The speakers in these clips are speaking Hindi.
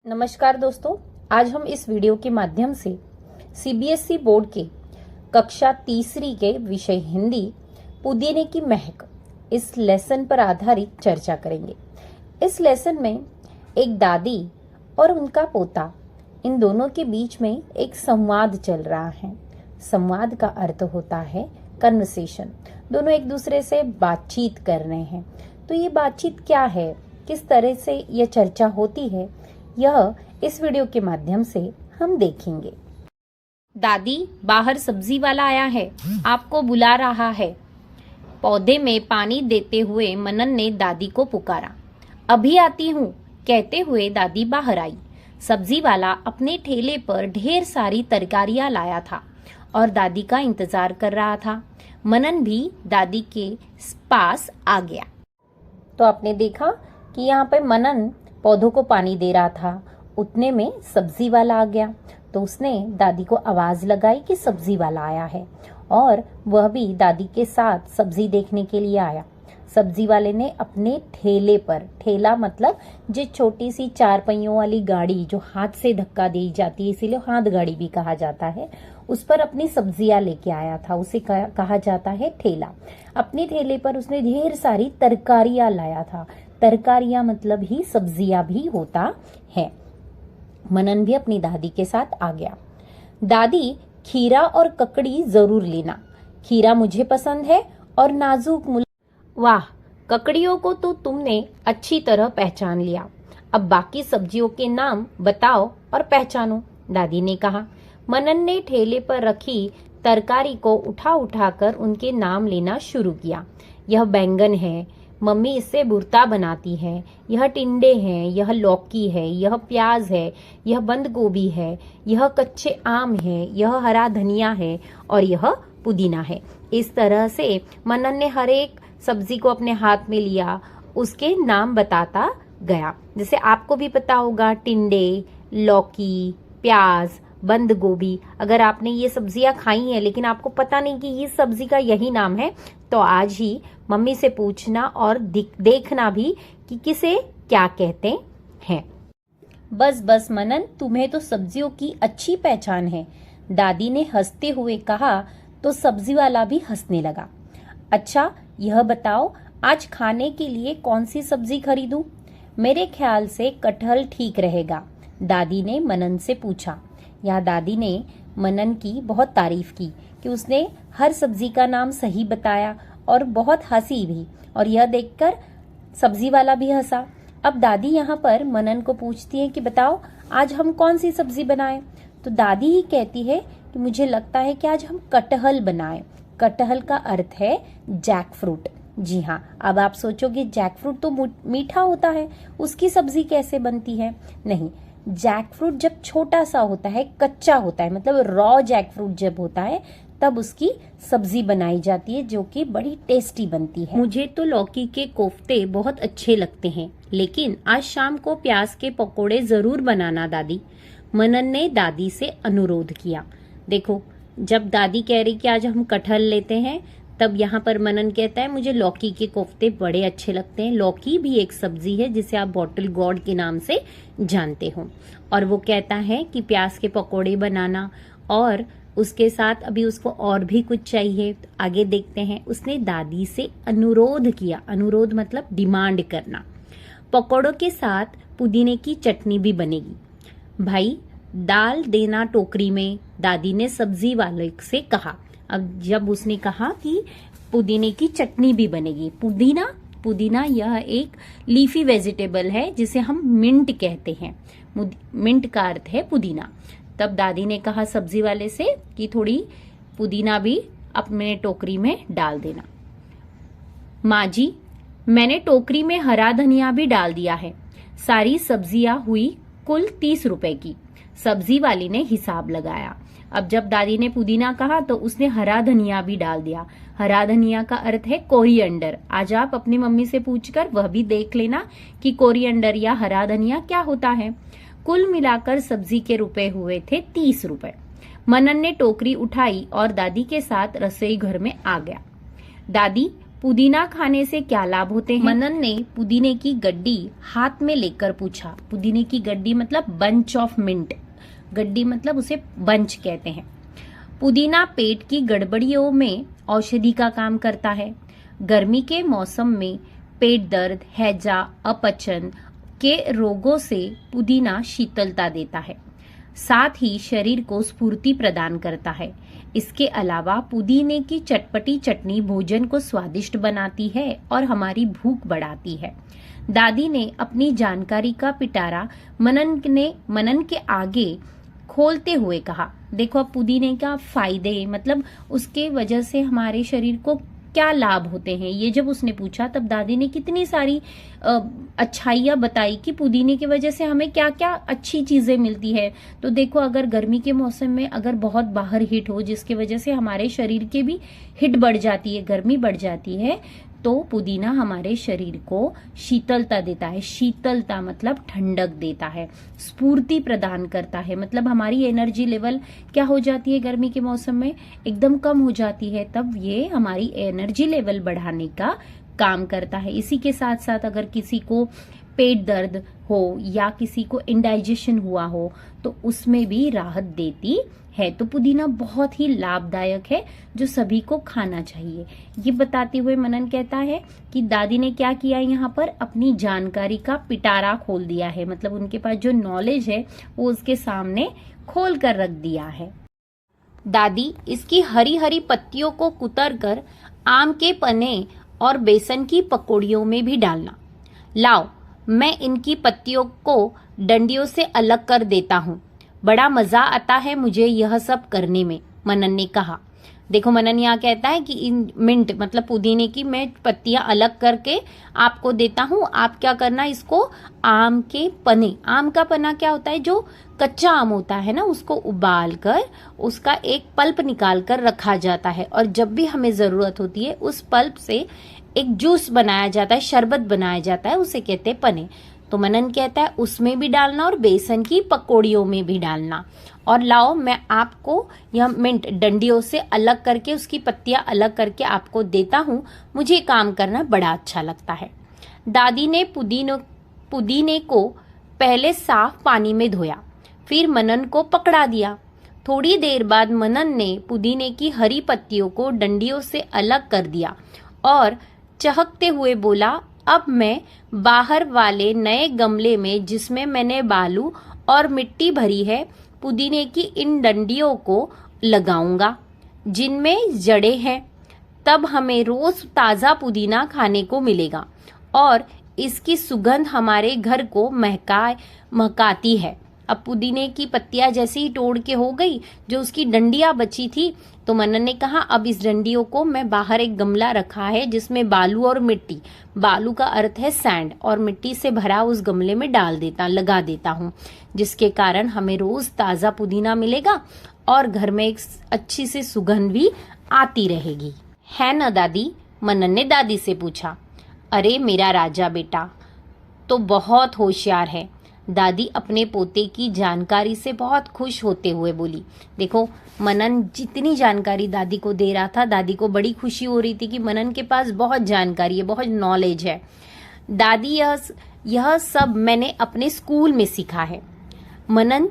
नमस्कार दोस्तों, आज हम इस वीडियो के माध्यम से सीबीएसई बोर्ड के कक्षा तीसरी के विषय हिंदी पुदीने की महक इस लेसन पर आधारित चर्चा करेंगे। इस लेसन में एक दादी और उनका पोता, इन दोनों के बीच में एक संवाद चल रहा है। संवाद का अर्थ होता है कन्वर्सेशन। दोनों एक दूसरे से बातचीत कर रहे हैं। तो ये बातचीत क्या है, किस तरह से यह चर्चा होती है, यह इस वीडियो के माध्यम से हम देखेंगे। दादी, बाहर सब्जी वाला आया है, आपको बुला रहा है। पौधे में पानी देते हुए मनन ने दादी को पुकारा। अभी आती हूँ, कहते हुए दादी बाहर आई। सब्जी वाला अपने ठेले पर ढेर सारी तरकारियां लाया था और दादी का इंतजार कर रहा था। मनन भी दादी के पास आ गया। तो आपने देखा कि यहाँ पे मनन पौधों को पानी दे रहा था, उतने में सब्जी वाला आ गया। तो उसने दादी को आवाज लगाई कि सब्जी वाला आया है, और वह भी दादी के साथ सब्जी देखने के लिए आया। सब्जी वाले ने अपने ठेले पर, ठेला मतलब जो छोटी सी 4 पहियों वाली गाड़ी जो हाथ से धक्का दी जाती है, इसीलिए हाथ गाड़ी भी कहा जाता है, उस पर अपनी सब्जियां लेके आया था। उसे कहा जाता है ठेला। अपने ठेले पर उसने ढेर सारी तरकारियां लाया था। तरकारियां मतलब ही सब्जियां भी होता है। मनन भी अपनी दादी के साथ आ गया। दादी, खीरा और ककड़ी जरूर लेना। खीरा मुझे पसंद है और नाजुक वाह, ककड़ियों को तो तुमने अच्छी तरह पहचान लिया। अब बाकी सब्जियों के नाम बताओ और पहचानो, दादी ने कहा। मनन ने ठेले पर रखी तरकारी को उठा उठाकर उनके नाम लेना शुरू किया। यह बैंगन है, मम्मी इससे भुर्ता बनाती है। यह टिंडे हैं, यह लौकी है, यह प्याज है, यह बंद गोभी है, यह कच्चे आम है, यह हरा धनिया है और यह पुदीना है। इस तरह से मनन ने हर एक सब्जी को अपने हाथ में लिया, उसके नाम बताता गया। जैसे आपको भी पता होगा, टिंडे, लौकी, प्याज, बंद गोभी। अगर आपने ये सब्जियां खाई हैं लेकिन आपको पता नहीं कि ये सब्जी का यही नाम है, तो आज ही मम्मी से पूछना और देखना भी कि किसे क्या कहते हैं। बस बस मनन, तुम्हें तो सब्जियों की अच्छी पहचान है, दादी ने हंसते हुए कहा। तो सब्जी वाला भी हंसने लगा। अच्छा, यह बताओ आज खाने के लिए कौन सी सब्जी खरीदूं? मेरे ख्याल से कटहल ठीक रहेगा, दादी ने मनन से पूछा। यह दादी ने मनन की बहुत तारीफ की कि उसने हर सब्जी का नाम सही बताया और बहुत हंसी भी, और यह देखकर सब्जी वाला भी हंसा। अब दादी यहाँ पर मनन को पूछती है कि बताओ आज हम कौन सी सब्जी बनाएं? तो दादी ही कहती है कि मुझे लगता है कि आज हम कटहल बनाएं। कटहल का अर्थ है जैक फ्रूट। जी हाँ, अब आप सोचोगे जैक फ्रूट तो मीठा होता है, उसकी सब्जी कैसे बनती है? नहीं, जैक फ्रूट जब छोटा सा होता है, कच्चा होता है, मतलब रॉ जैक फ्रूट जब होता है, तब उसकी सब्जी बनाई जाती है जो कि बड़ी टेस्टी बनती है। मुझे तो लौकी के कोफ्ते बहुत अच्छे लगते हैं, लेकिन आज शाम को प्याज के पकोड़े जरूर बनाना दादी, मनन ने दादी से अनुरोध किया। देखो, जब दादी कह रही कि आज हम कटहल लेते हैं, तब यहाँ पर मनन कहता है मुझे लौकी के कोफ्ते बड़े अच्छे लगते हैं। लौकी भी एक सब्जी है जिसे आप बॉटल गॉर्ड के नाम से जानते हो। और वो कहता है कि प्याज के पकोड़े बनाना, और उसके साथ अभी उसको और भी कुछ चाहिए। तो आगे देखते हैं। उसने दादी से अनुरोध किया। अनुरोध मतलब डिमांड करना। पकोड़ों के साथ पुदीने की चटनी भी बनेगी। भाई, डाल देना टोकरी में, दादी ने सब्जी वाले से कहा। अब जब उसने कहा कि पुदीने की चटनी भी बनेगी। पुदीना यह एक लीफी वेजिटेबल है जिसे हम मिंट कहते हैं। मिंट का अर्थ है पुदीना। तब दादी ने कहा सब्जी वाले से कि थोड़ी पुदीना भी अपने टोकरी में डाल देना। माँ जी, मैंने टोकरी में हरा धनिया भी डाल दिया है। सारी सब्जियां हुई कुल 30 रुपए की। सब्जी वाली ने हिसाब लगाया। अब जब दादी ने पुदीना कहा तो उसने हरा धनिया भी डाल दिया। हरा धनिया का अर्थ है कोरिएंडर। आज आप अपनी मम्मी से पूछकर वह भी देख लेना कि कोरिएंडर या हरा धनिया क्या होता है। कुल मिलाकर सब्जी के रुपए हुए थे 30 रुपए। मनन ने टोकरी उठाई और दादी के साथ रसोई घर में आ गया। दादी, पुदीना खाने से क्या लाभ होते हैं? मनन ने पुदीने की गड्डी हाथ में लेकर पूछा। पुदीने की गड्डी मतलब बंच ऑफ मिंट, गड्डी मतलब उसे बंच कहते हैं। पुदीना पेट की गड़बड़ियों में औषधि का काम करता है। गर्मी के मौसम में पेट दर्द, हैजा, अपचन के रोगों से पुदीना शीतलता देता है। साथ ही शरीर को स्फूर्ति प्रदान करता है। इसके अलावा पुदीने की चटपटी चटनी भोजन को स्वादिष्ट बनाती है और हमारी भूख बढ़ाती है। दादी ने अपनी जानकारी का पिटारा मनन के आगे खोलते हुए कहा। देखो अब पुदीने का फायदे मतलब उसके वजह से हमारे शरीर को क्या लाभ होते हैं, ये जब उसने पूछा तब दादी ने कितनी सारी अच्छाइयाँ बताई कि पुदीने की वजह से हमें क्या क्या अच्छी चीजें मिलती है। तो देखो अगर गर्मी के मौसम में अगर बहुत बाहर हीट हो जिसकी वजह से हमारे शरीर के भी हीट बढ़ जाती है, गर्मी बढ़ जाती है, तो पुदीना हमारे शरीर को शीतलता देता है। शीतलता मतलब ठंडक देता है, स्फूर्ति प्रदान करता है, मतलब हमारी एनर्जी लेवल क्या हो जाती है गर्मी के मौसम में एकदम कम हो जाती है, तब ये हमारी एनर्जी लेवल बढ़ाने का काम करता है। इसी के साथ साथ अगर किसी को पेट दर्द हो या किसी को इंडाइजेशन हुआ हो तो उसमें भी राहत देती है। तो पुदीना बहुत ही लाभदायक है जो सभी को खाना चाहिए। ये बताते हुए मनन कहता है कि दादी ने क्या किया, यहाँ पर अपनी जानकारी का पिटारा खोल दिया है, मतलब उनके पास जो नॉलेज है वो उसके सामने खोल कर रख दिया है। दादी इसकी हरी हरी पत्तियों को कुतर कर आम के पन्ने और बेसन की पकौड़ियों में भी डालना। लाओ मैं इनकी पत्तियों को डंडियों से अलग कर देता हूँ, बड़ा मजा आता है मुझे यह सब करने में, मनन ने कहा। देखो मनन यहाँ कहता है कि इन मिंट मतलब पुदीने की मैं पत्तियां अलग करके आपको देता हूँ, आप क्या करना इसको आम के पने, आम का पना क्या होता है, जो कच्चा आम होता है ना उसको उबाल कर उसका एक पल्प निकाल कर रखा जाता है और जब भी हमें जरूरत होती है उस पल्प से एक जूस बनाया जाता है, शरबत बनाया जाता है, उसे कहते हैं पने। तो मनन कहता है उसमें भी डालना और बेसन की पकौड़ियों में भी डालना। और लाओ मैं आपको यह मिंट डंडियों से अलग करके उसकी पत्तियां अलग करके आपको देता हूँ, मुझे काम करना बड़ा अच्छा लगता है। दादी ने पुदीने को पहले साफ पानी में धोया, फिर मनन को पकड़ा दिया। थोड़ी देर बाद मनन ने पुदीने की हरी पत्तियों को डंडियों से अलग कर दिया और चहकते हुए बोला, अब मैं बाहर वाले नए गमले में जिसमें मैंने बालू और मिट्टी भरी है पुदीने की इन डंडियों को लगाऊंगा जिनमें जड़ें हैं। तब हमें रोज ताजा पुदीना खाने को मिलेगा और इसकी सुगंध हमारे घर को महकाती है। अब पुदीने की पत्तियां जैसे ही तोड़ के हो गई, जो उसकी डंडियां बची थी, तो मनन ने कहा अब इस डंडियों को मैं बाहर एक गमला रखा है जिसमें बालू और मिट्टी, बालू का अर्थ है सैंड, और मिट्टी से भरा उस गमले में लगा देता हूँ, जिसके कारण हमें रोज ताजा पुदीना मिलेगा और घर में एक अच्छी सी सुगंध भी आती रहेगी। है ना दादी? मनन ने दादी से पूछा। अरे मेरा राजा बेटा तो बहुत होशियार है, दादी अपने पोते की जानकारी से बहुत खुश होते हुए बोली। देखो मनन जितनी जानकारी दादी को दे रहा था, दादी को बड़ी खुशी हो रही थी कि मनन के पास बहुत जानकारी है, बहुत नॉलेज है। दादी यह सब मैंने अपने स्कूल में सीखा है। मनन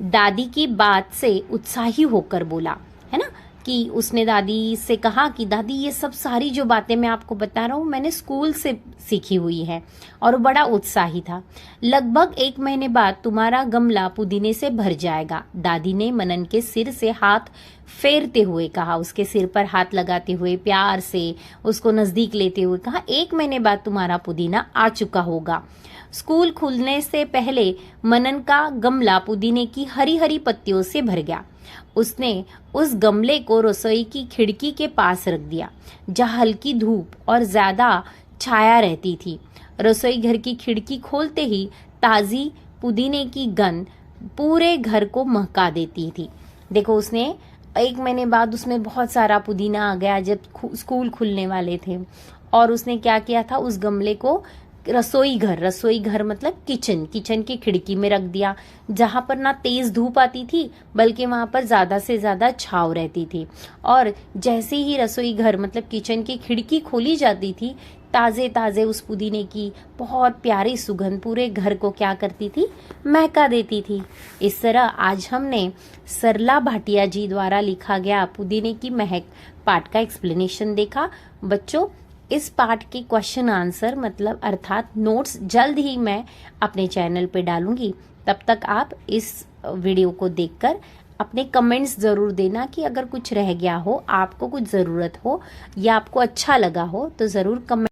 दादी की बात से उत्साही होकर बोला, है ना, कि उसने दादी से कहा कि दादी ये सब सारी जो बातें मैं आपको बता रहा हूँ मैंने स्कूल से सीखी हुई है, और वो बड़ा उत्साही था। लगभग 1 महीने बाद तुम्हारा गमला पुदीने से भर जाएगा, दादी ने मनन के सिर से हाथ फेरते हुए कहा, उसके सिर पर हाथ लगाते हुए प्यार से उसको नजदीक लेते हुए कहा, 1 महीने बाद तुम्हारा पुदीना आ चुका होगा। स्कूल खुलने से पहले मनन का गमला पुदीने की हरी हरी पत्तियों से भर गया। उसने उस गमले को रसोई की खिड़की के पास रख दिया, जहाँ हल्की धूप और ज्यादा छाया रहती थी। रसोई घर की खिड़की खोलते ही ताजी पुदीने की गंध पूरे घर को महका देती थी। देखो उसने 1 महीने बाद उसमें बहुत सारा पुदीना आ गया जब स्कूल खुलने वाले थे, और उसने क्या किया था, उस गमले को रसोई घर मतलब किचन की खिड़की में रख दिया, जहां पर ना तेज धूप आती थी बल्कि वहां पर ज्यादा से ज्यादा छांव रहती थी। और जैसे ही रसोई घर मतलब किचन की खिड़की खोली जाती थी, ताजे ताजे उस पुदीने की बहुत प्यारी सुगंध पूरे घर को क्या करती थी, महका देती थी। इस तरह आज हमने सरला भाटिया जी द्वारा लिखा गया पुदीने की महक पाठ का एक्सप्लेनेशन देखा। बच्चों, इस पाठ के क्वेश्चन आंसर मतलब अर्थात नोट्स जल्द ही मैं अपने चैनल पे डालूंगी। तब तक आप इस वीडियो को देखकर अपने कमेंट्स जरूर देना कि अगर कुछ रह गया हो, आपको कुछ जरूरत हो या आपको अच्छा लगा हो तो जरूर कमेंट